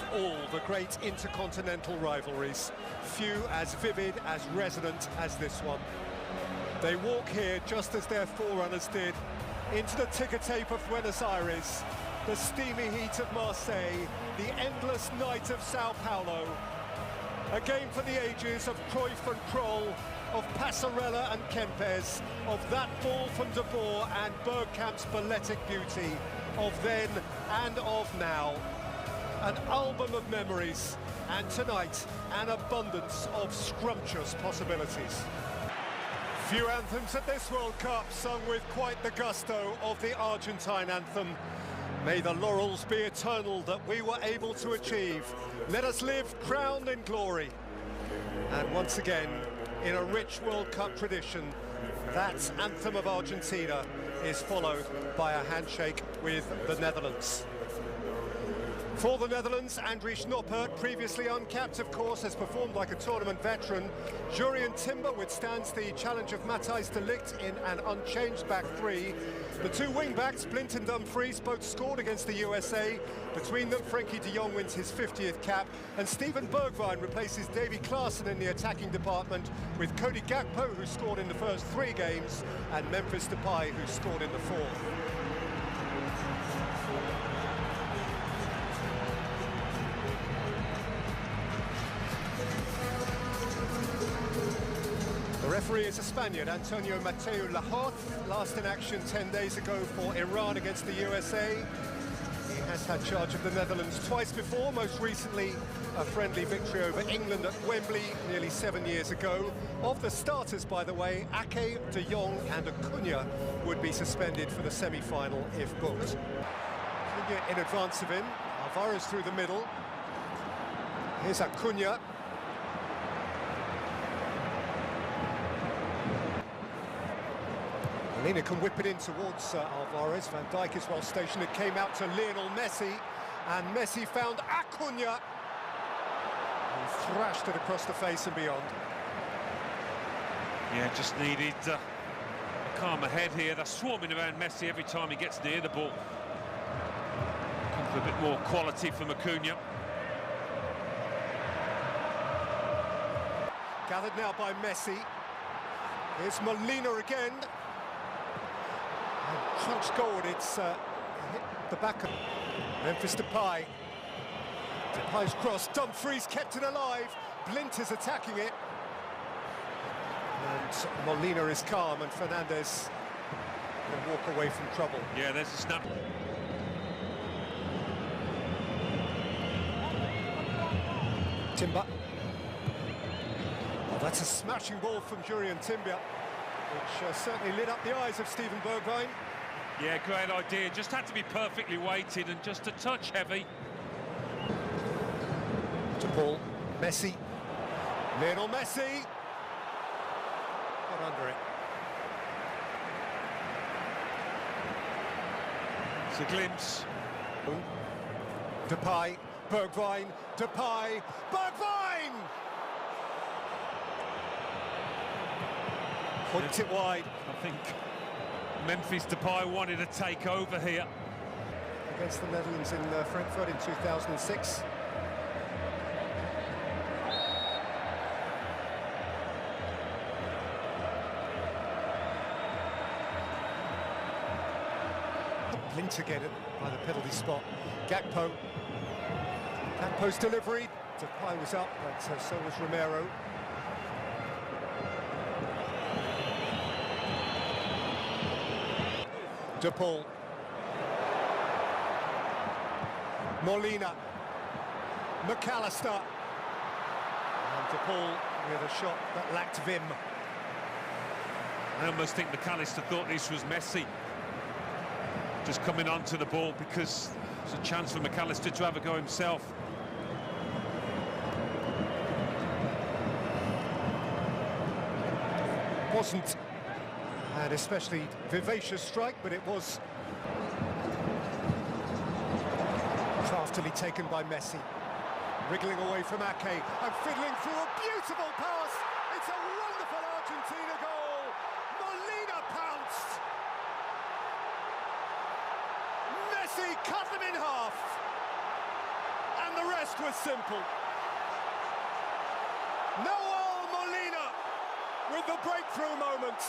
Of all the great intercontinental rivalries, few as vivid, as resonant as this one. They walk here just as their forerunners did, into the ticker tape of Buenos Aires, the steamy heat of Marseille, the endless night of Sao Paulo. A game for the ages of Cruyff and Kroll, of Passarella and Kempes, of that ball from De Boer and Bergkamp's balletic beauty, of then and of now. An album of memories, and tonight, an abundance of scrumptious possibilities. Few anthems at this World Cup sung with quite the gusto of the Argentine anthem. May the laurels be eternal that we were able to achieve. Let us live crowned in glory. And once again, in a rich World Cup tradition, that anthem of Argentina is followed by a handshake with the Netherlands. For the Netherlands, Andries Noppert, previously uncapped of course, has performed like a tournament veteran. Jurrien Timber withstands the challenge of Matthijs de Ligt in an unchanged back three. The two wing-backs, Blind and Dumfries, both scored against the USA. Between them, Frenkie de Jong wins his 50th cap, and Steven Bergwijn replaces Davy Klaassen in the attacking department, with Cody Gakpo, who scored in the first 3 games, and Memphis Depay, who scored in the 4th. The referee is a Spaniard, Antonio Mateo Lahoz, last in action 10 days ago for Iran against the USA. He has had charge of the Netherlands twice before, most recently a friendly victory over England at Wembley nearly 7 years ago. Of the starters, by the way, Ake, De Jong and Acuna would be suspended for the semi-final if booked. Acuna in advance of him, Alvarez through the middle. Here's Acuna. Molina can whip it in towards Alvarez. Van Dijk is well stationed. It came out to Lionel Messi, and Messi found Acuna. He thrashed it across the face and beyond. Yeah, just needed a calmer head here. They're swarming around Messi every time he gets near the ball. Looking for a bit more quality from Acuna. Gathered now by Messi. Here's Molina again. Crunched goal, it's hit the back of Memphis Depay. Depay's cross, Dumfries kept it alive. Blind is attacking it. And Molina is calm, and Fernandes can walk away from trouble. Yeah, there's a snap. Timber. Oh, that's a smashing ball from Jurrien Timber, which certainly lit up the eyes of Steven Bergwijn. Yeah, great idea. Just had to be perfectly weighted and just a touch heavy. To Paul, Messi. Lionel Messi. Got under it. It's a glimpse. Depay, Bergwijn, Depay, Bergwijn! Hooked it wide. I think Memphis Depay wanted to take over here. Against the Netherlands in Frankfurt in 2006. Blind to get it by the penalty spot. Gakpo. Gakpo's delivery. Depay was up, but so was Romero. De Paul. Molina. McAllister. And De Paul with a shot that lacked vim. I almost think McAllister thought this was Messi just coming onto the ball, because there's a chance for McAllister to have a go himself. Wasn't an especially vivacious strike, but it was craftily taken by Messi. Wriggling away from Ake and fiddling through a beautiful pass. It's a wonderful Argentina goal. Molina pounced. Messi cut them in half. And the rest was simple. Noel Molina with the breakthrough moment.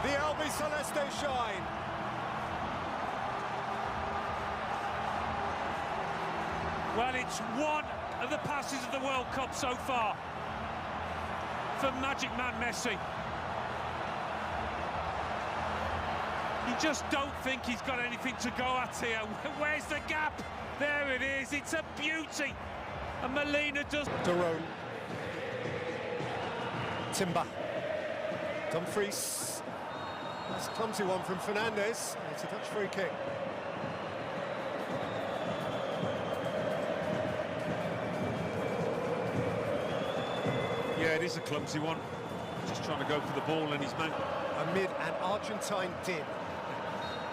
The Albiceleste shine. Well, it's one of the passes of the World Cup so far for Magic Man Messi. You just don't think he's got anything to go at here. Where's the gap? There it is. It's a beauty. And Molina does. Daron. Timber. Dumfries. That's a clumsy one from Fernandez. It's a touch free kick. Yeah, it is a clumsy one. Just trying to go for the ball and his man. Amid an Argentine din.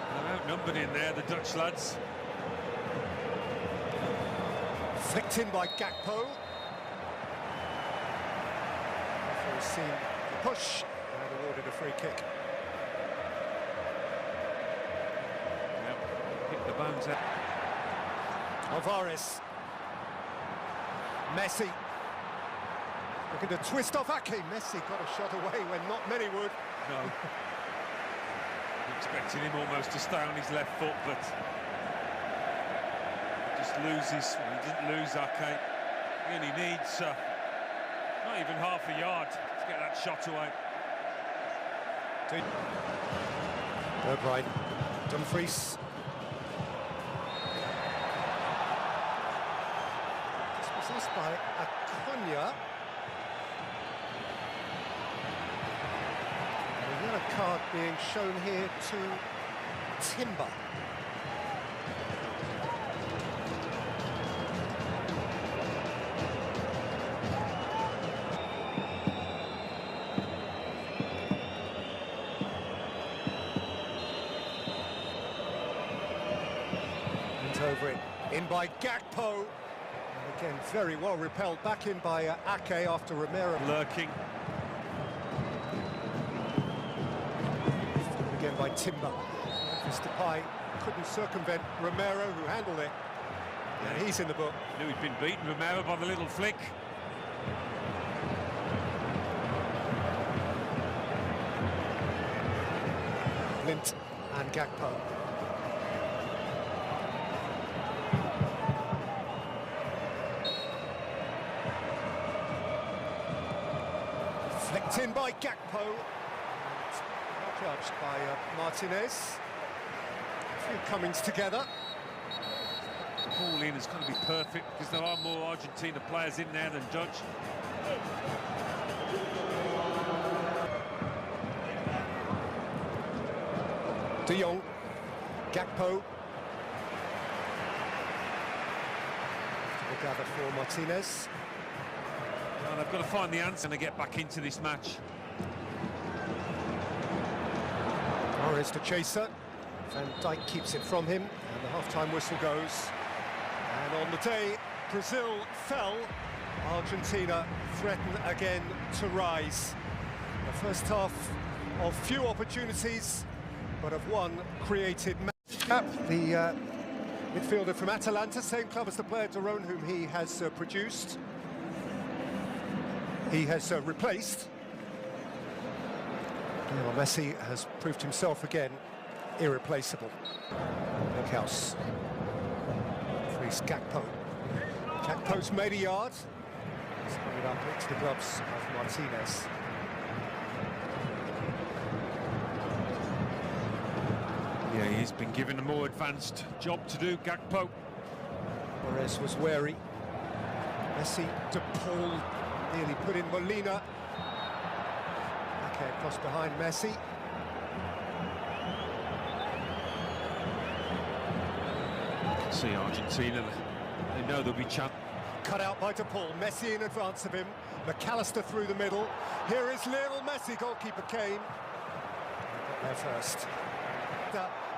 They're outnumbered in there, the Dutch lads. Flicked in by Gakpo. Referee's seen the push and awarded a free kick. Yep, hit the bounds out. Alvarez. Messi. Looking to twist off Ake. Messi got a shot away when not many would. No. Expecting him almost to stay on his left foot, but he just loses. He didn't lose Ake. He only needs not even half a yard to get that shot away. De Bruyne. Dumfries. Dispossessed by Acuna. A yellow card being shown here to Timber. And over it, in by Gakpo. And again, very well repelled back in by Ake after Romero. Lurking. Again by Timber. Mr. Pai couldn't circumvent Romero, who handled it. And he's in the book. Knew he'd been beaten, Romero, by the little flick. Lint and Gakpo. Flicked in by Gakpo. Judged by Martinez. A few comings together. The ball in is going to be perfect because there are more Argentina players in there than Dutch. De Jong. Gakpo. Look gather for Martinez. Well, they've got to find the answer to get back into this match. Torres to Chaser. Van Dijk keeps it from him, and the half-time whistle goes. And on the day Brazil fell, Argentina threaten again to rise. The first half of few opportunities, but of one created match. The midfielder from Atalanta, same club as the player Daron, whom he has produced. He has replaced. Well, Messi has proved himself again irreplaceable. House. Frees Gakpo. Gakpo's made a yard. Spun it up into the gloves of Martinez. Yeah, he's been given a more advanced job to do, Gakpo. Torres was wary. Messi to Paul, nearly put in Molina. Okay, across behind Messi. You can see Argentina, they know there'll be chance. Cut out by De Paul, Messi in advance of him. McAllister through the middle. Here is Lionel Messi, goalkeeper Kane. Got there first.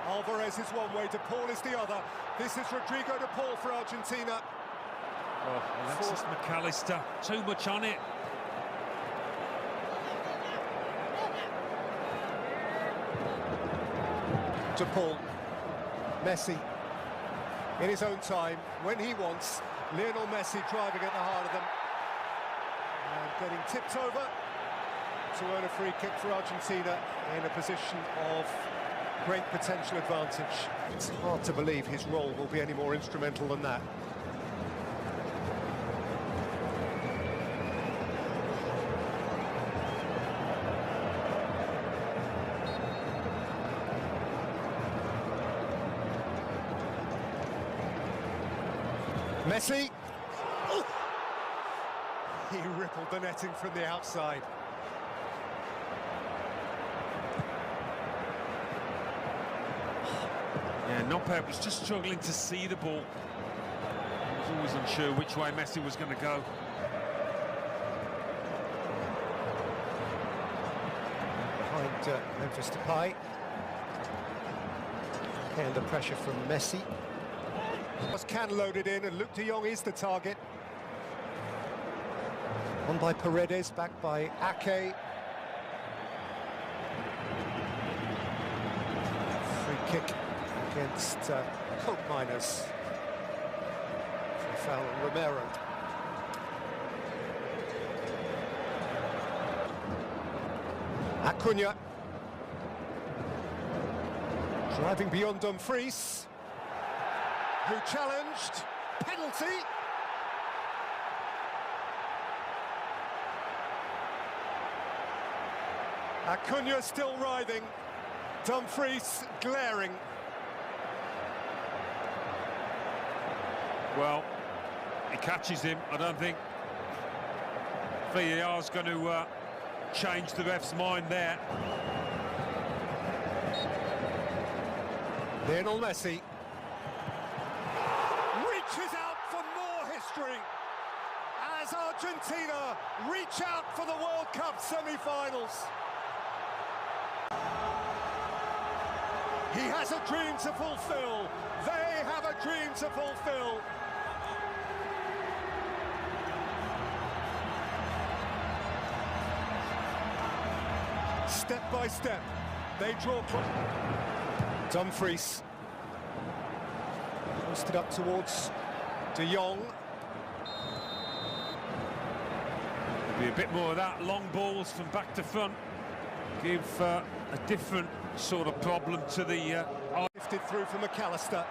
Alvarez is one way, De Paul is the other. This is Rodrigo De Paul for Argentina. Oh, Alexis McAllister, too much on it. De Paul, Messi, in his own time, when he wants. Lionel Messi driving at the heart of them. And getting tipped over to earn a free kick for Argentina in a position of great potential advantage. It's hard to believe his role will be any more instrumental than that. Messi! Oh! He rippled the netting from the outside. Yeah, Noppert was just struggling to see the ball. He was always unsure which way Messi was going to go. Behind Memphis Depay. Okay, under pressure from Messi. Was Can loaded in, and Luke de Jong is the target. On by Paredes, back by Ake. Free kick against Coke Miners for foul on Romero. Acuna driving beyond Dumfries, who challenged. Penalty. Acuna still writhing. Dumfries glaring. Well, he catches him. I don't think VAR's going to change the ref's mind there. Lionel Messi reaches out for more history as Argentina reach out for the World Cup semi-finals. He has a dream to fulfill. They have a dream to fulfill. Step by step, they draw close. Dumfries posted up towards de Jong. Be a bit more of that, long balls from back to front. Give a different sort of problem to the... Lifted through for McAllister.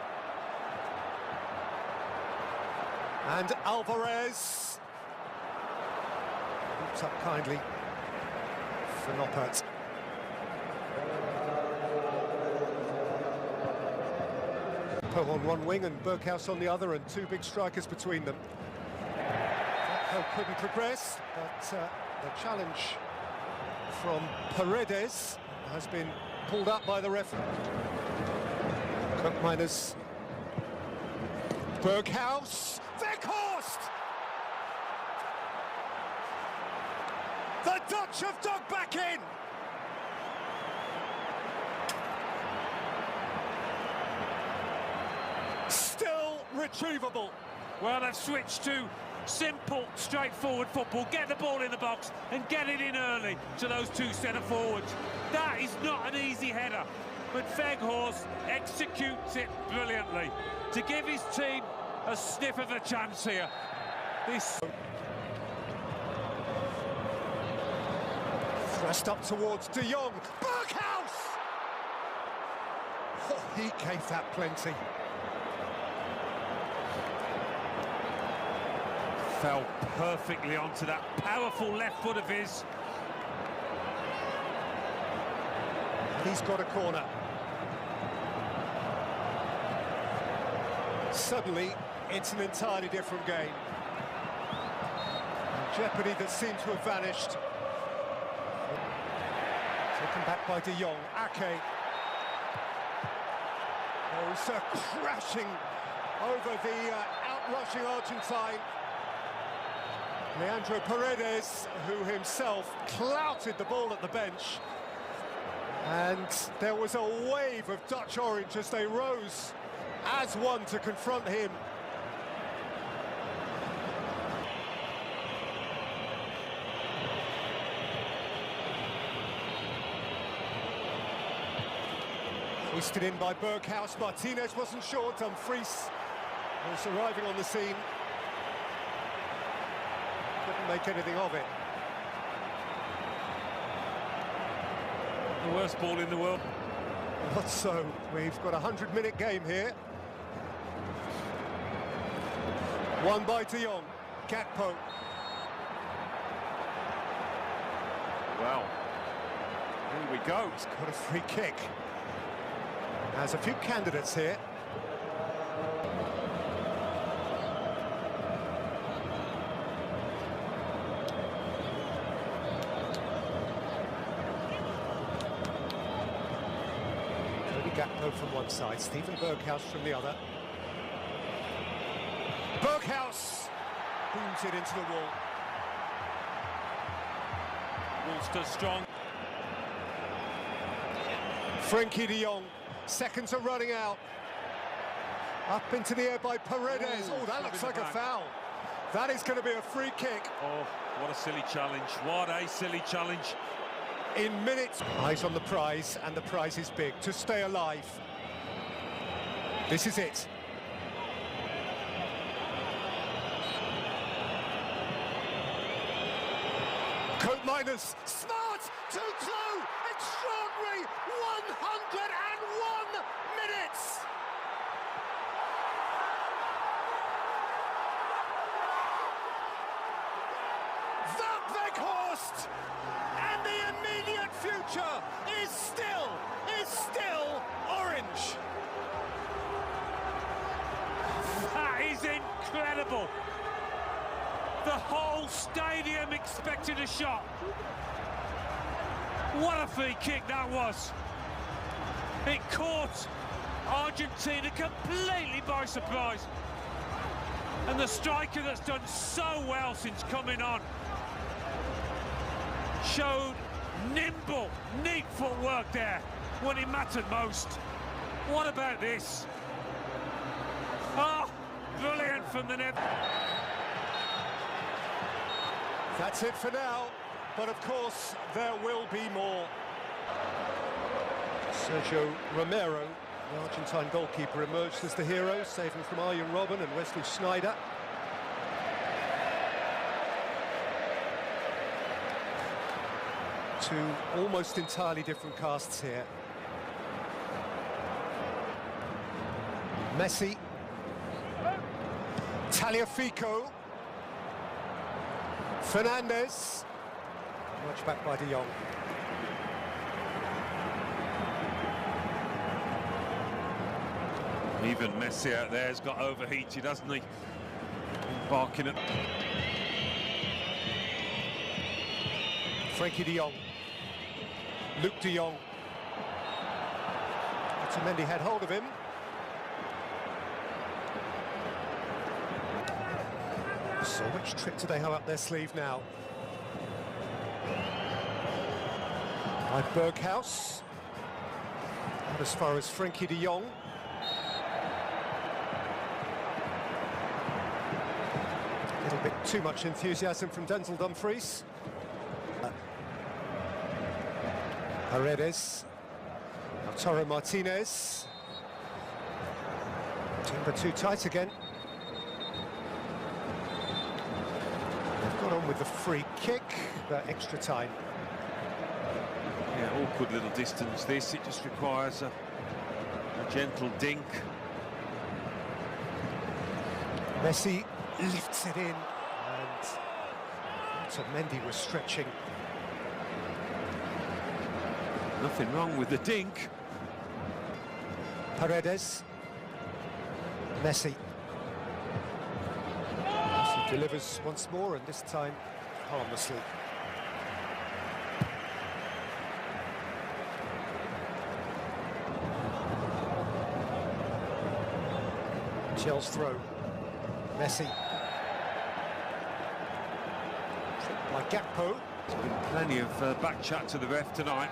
And Alvarez. Looks up kindly for Noppert. Poe on one wing and Berghaus on the other, and two big strikers between them. Poe couldn't progress, but the challenge from Paredes has been pulled up by the referee. Coke Miners. Berghaus. Weghorst! The Dutch have dug back in! Still retrievable. Well, they've switched to simple, straightforward football. Get the ball in the box and get it in early to those two centre-forwards. That is not an easy header, but Weghorst executes it brilliantly to give his team a sniff of a chance here. This thrust up towards de Jong. Berghaus! Oh, he gave that plenty. fell perfectly onto that powerful left foot of his. He's got a corner. Suddenly, it's an entirely different game. Jeopardy that seemed to have vanished. Taken back by de Jong. Ake. Oh, so crashing over the outrushing Argentine. Leandro Paredes, who himself clouted the ball at the bench. And there was a wave of Dutch orange as they rose as one to confront him. Hoisted in by Berghaus. Martinez wasn't sure. Dumfries was arriving on the scene. Couldn't make anything of it. The worst ball in the world. Not so. We've got a 100-minute game here. Won by De Jong. Gakpo. Well, here we go. He's got a free kick. There's a few candidates here. Gakpo from one side, Steven Berghuis from the other. Berghuis booms it into the wall. Wolves strong. Frenkie de Jong, seconds are running out. Up into the air by Paredes. Oh, that looks like a foul. That is going to be a free kick. Oh, what a silly challenge. What a silly challenge. In minutes. Eyes on the prize, and the prize is big. To stay alive. This is it. Coat miners, smart, too slow, extraordinary, 101 minutes. The Weghorst, and the immediate future is still orange. That is incredible. The whole stadium expected a shot. What a free kick that was. It caught Argentina completely by surprise. And the striker that's done so well since coming on showed nimble, neat footwork there when it mattered most. What about this? Oh, brilliant from the net. That's it for now, but of course there will be more. Sergio Romero, the Argentine goalkeeper, emerged as the hero, saving from Arjen Robben and Wesley Sneijder. Two almost entirely different casts here. Messi, Tagliafico, Fernandez, much back by De Jong. Even Messi out there has got overheated, hasn't he? Barking at... Frenkie de Jong, Luke de Jong. Otamendi had hold of him. So which trick do they have up their sleeve now? By Berghuis. Not as far as Frenkie de Jong. A little bit too much enthusiasm from Denzel Dumfries. Paredes. Lautaro Martinez. Timber too tight again. They've got on with the free kick, but extra time. Yeah, awkward little distance this. It just requires a gentle dink. Messi lifts it in, and Otamendi was stretching. Nothing wrong with the dink. Paredes. Messi. Messi delivers once more, and this time harmlessly. Chelsea throw. Messi. Tripped by Gakpo. There's been plenty of back chat to the ref tonight.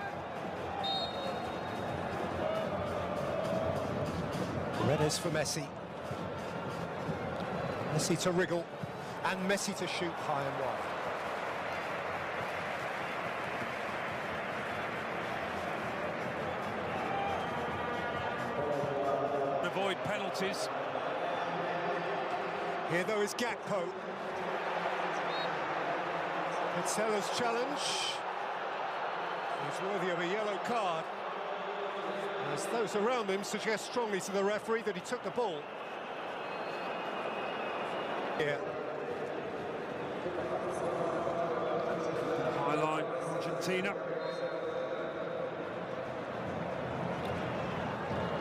Paredes for Messi. Messi to wriggle, and Messi to shoot high and wide. Avoid penalties. Here though is Gakpo. Pitzella's challenge is worthy of a yellow card, as those around him suggest strongly to the referee that he took the ball. Here. High line, Argentina.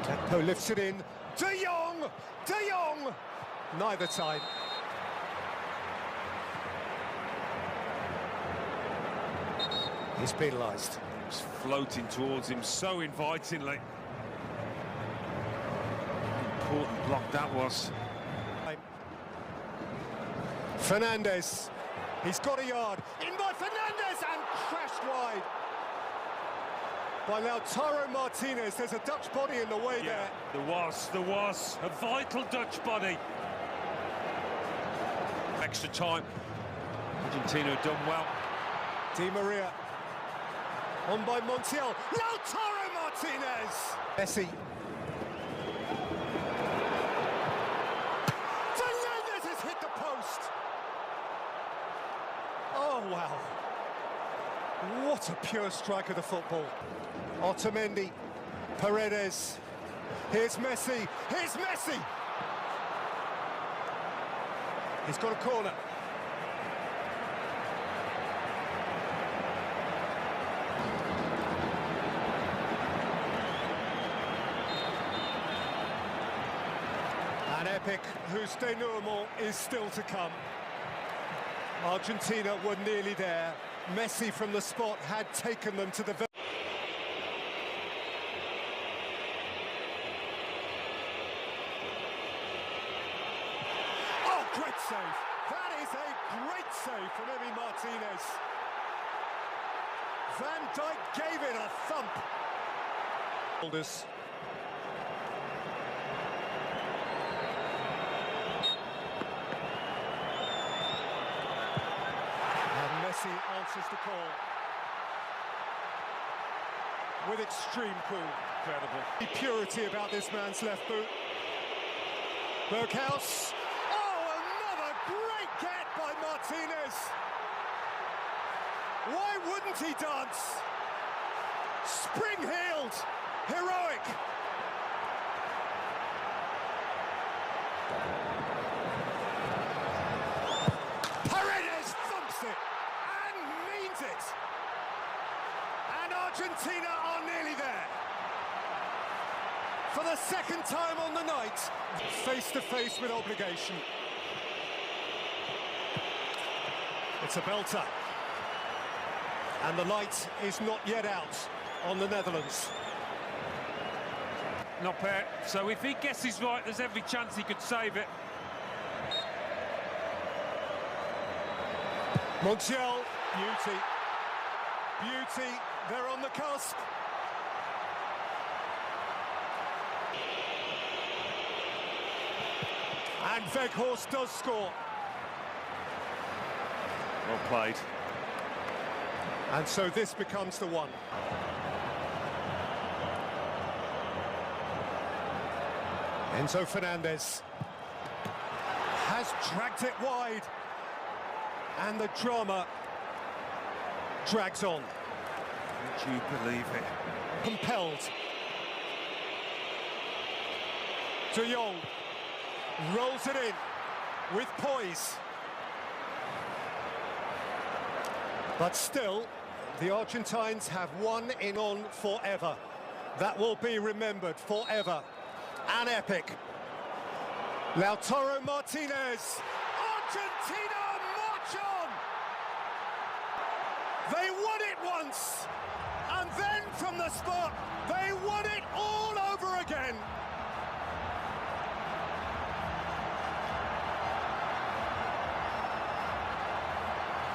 Gakpo lifts it in. De Jong! De Jong! Neither time. He's penalised. He was floating towards him so invitingly. Important block that was. Fernandes. He's got a yard. In by Fernandes and crashed wide. By Lautaro Martinez. There's a Dutch body in the way there. There was a vital Dutch body. Extra time. Argentina have done well. Di Maria. On by Montiel. Lautaro Martinez. Messi. Fernandes has hit the post. Oh, wow. What a pure strike of the football. Otamendi. Paredes. Here's Messi. Here's Messi. He's got a corner. An epic whose denouement is still to come. Argentina were nearly there. Messi from the spot had taken them to the... Oh, great save. That is a great save from Emi Martinez. Van Dijk gave it a thump. Aldous. Messi answers the call with extreme cool. Incredible. The purity about this man's left boot. Berghaus. Oh, another great get by Martinez. Why wouldn't he dance? Spring-heeled, heroic. Paredes thumps it. It. And Argentina are nearly there. For the second time on the night, face to face with obligation. It's a belter. And the light is not yet out on the Netherlands. Not bad. So if he guesses right, there's every chance he could save it. Montiel. Beauty. Beauty. They're on the cusp. And Weghorst does score. Well played. And so this becomes the one. Enzo Fernandez has dragged it wide. And the drama drags on. Would you believe it? Compelled. De Jong rolls it in with poise. But still, the Argentines have one in on forever. That will be remembered forever. An epic. Lautaro Martinez. Argentina march on! They won it once, and then from the spot, they won it.